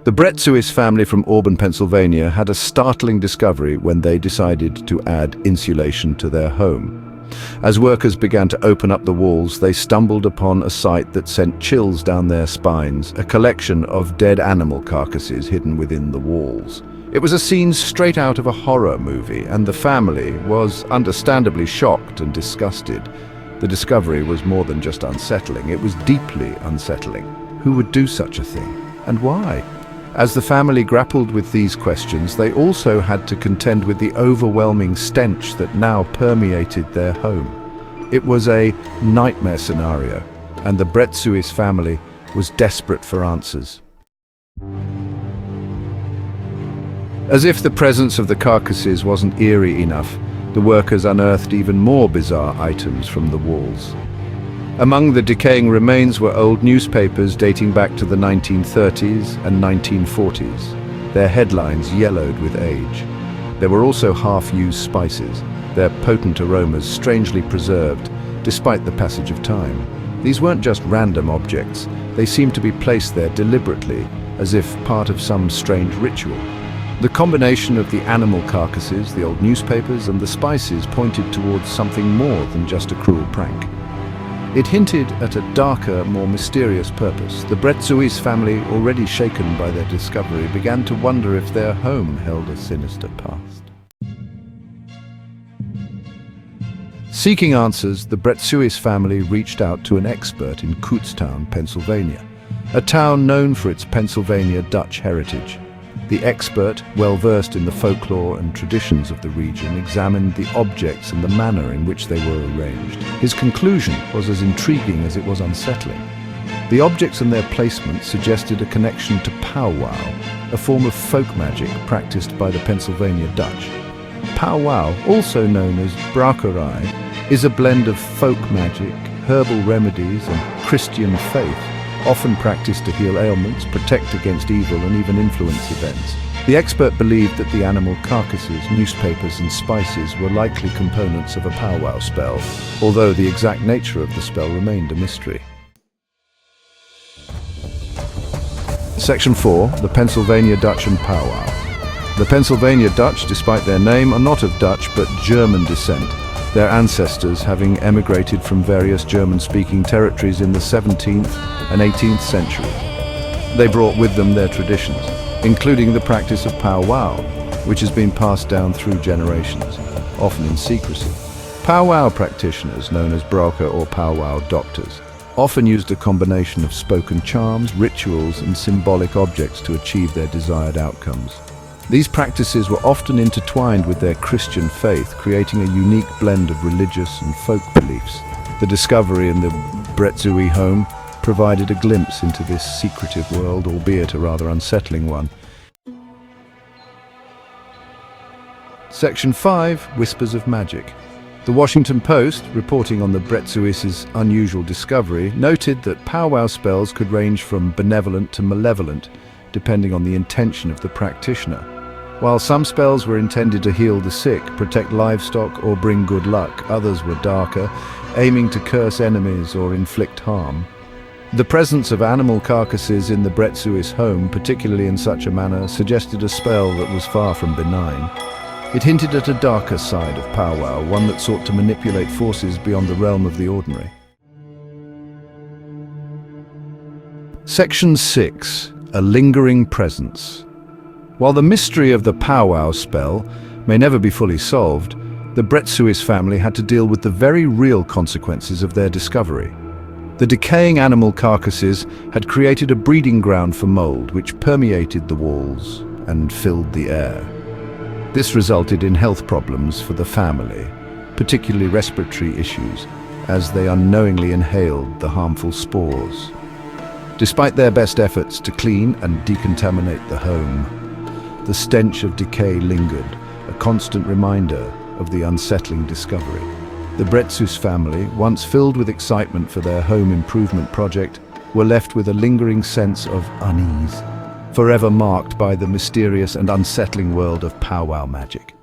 The Bretzuis family from Auburn, Pennsylvania had a startling discovery when they decided to add insulation to their home. As workers began to open up the walls, they stumbled upon a sight that sent chills down their spines, a collection of dead animal carcasses hidden within the walls. It was a scene straight out of a horror movie, and the family was understandably shocked and disgusted. The discovery was more than just unsettling, it was deeply unsettling. Who would do such a thing, and why? As the family grappled with these questions, they also had to contend with the overwhelming stench that now permeated their home. It was a nightmare scenario, and the Bretzuis family was desperate for answers. As if the presence of the carcasses wasn't eerie enough, the workers unearthed even more bizarre items from the walls. Among the decaying remains were old newspapers dating back to the 1930s and 1940s, their headlines yellowed with age. There were also half-used spices, their potent aromas strangely preserved, despite the passage of time. These weren't just random objects, they seemed to be placed there deliberately, as if part of some strange ritual. The combination of the animal carcasses, the old newspapers, and the spices pointed towards something more than just a cruel prank. It hinted at a darker, more mysterious purpose. The Bretzuis family, already shaken by their discovery, began to wonder if their home held a sinister past. Seeking answers, the Bretzuis family reached out to an expert in Kutztown, Pennsylvania, a town known for its Pennsylvania Dutch heritage. The expert, well-versed in the folklore and traditions of the region, examined the objects and the manner in which they were arranged. His conclusion was as intriguing as it was unsettling. The objects and their placement suggested a connection to Pow-wow, a form of folk magic practiced by the Pennsylvania Dutch. Pow-wow, also known as decaying, is a blend of folk magic, herbal remedies, and Christian faith, often practiced to heal ailments, protect against evil, and even influence events. The expert believed that the animal carcasses, newspapers, and spices were likely components of a Pow-wow spell, although the exact nature of the spell remained a mystery. Section 4. The Pennsylvania Dutch and Pow-wow. The Pennsylvania Dutch, despite their name, are not of Dutch but German descent, their ancestors having emigrated from various German-speaking territories in the 17th and 18th century. They brought with them their traditions, including the practice of Pow-wow, which has been passed down through generations, often in secrecy. Pow-wow practitioners, known as broker or Pow-wow doctors, often used a combination of spoken charms, rituals, and symbolic objects to achieve their desired outcomes. These practices were often intertwined with their Christian faith, creating a unique blend of religious and folk beliefs. The discovery in the Bretzuis home provided a glimpse into this secretive world, albeit a rather unsettling one. Section 5. Whispers of Magic. The Washington Post, reporting on the Bretzuis' unusual discovery, noted that Pow-wow spells could range from benevolent to malevolent, depending on the intention of the practitioner. While some spells were intended to heal the sick, protect livestock, or bring good luck, others were darker, aiming to curse enemies or inflict harm. The presence of animal carcasses in the Bretzuis home, particularly in such a manner, suggested a spell that was far from benign. It hinted at a darker side of Pow-wow, one that sought to manipulate forces beyond the realm of the ordinary. Section 6. A lingering presence. While the mystery of the Pow-wow spell may never be fully solved, the Bretzuis family had to deal with the very real consequences of their discovery. The decaying animal carcasses had created a breeding ground for mold which permeated the walls and filled the air. This resulted in health problems for the family, particularly respiratory issues, as they unknowingly inhaled the harmful spores. Despite their best efforts to clean and decontaminate the home, the stench of decay lingered, a constant reminder of the unsettling discovery. The Bretzuis family, once filled with excitement for their home improvement project, were left with a lingering sense of unease, forever marked by the mysterious and unsettling world of Pow-wow magic.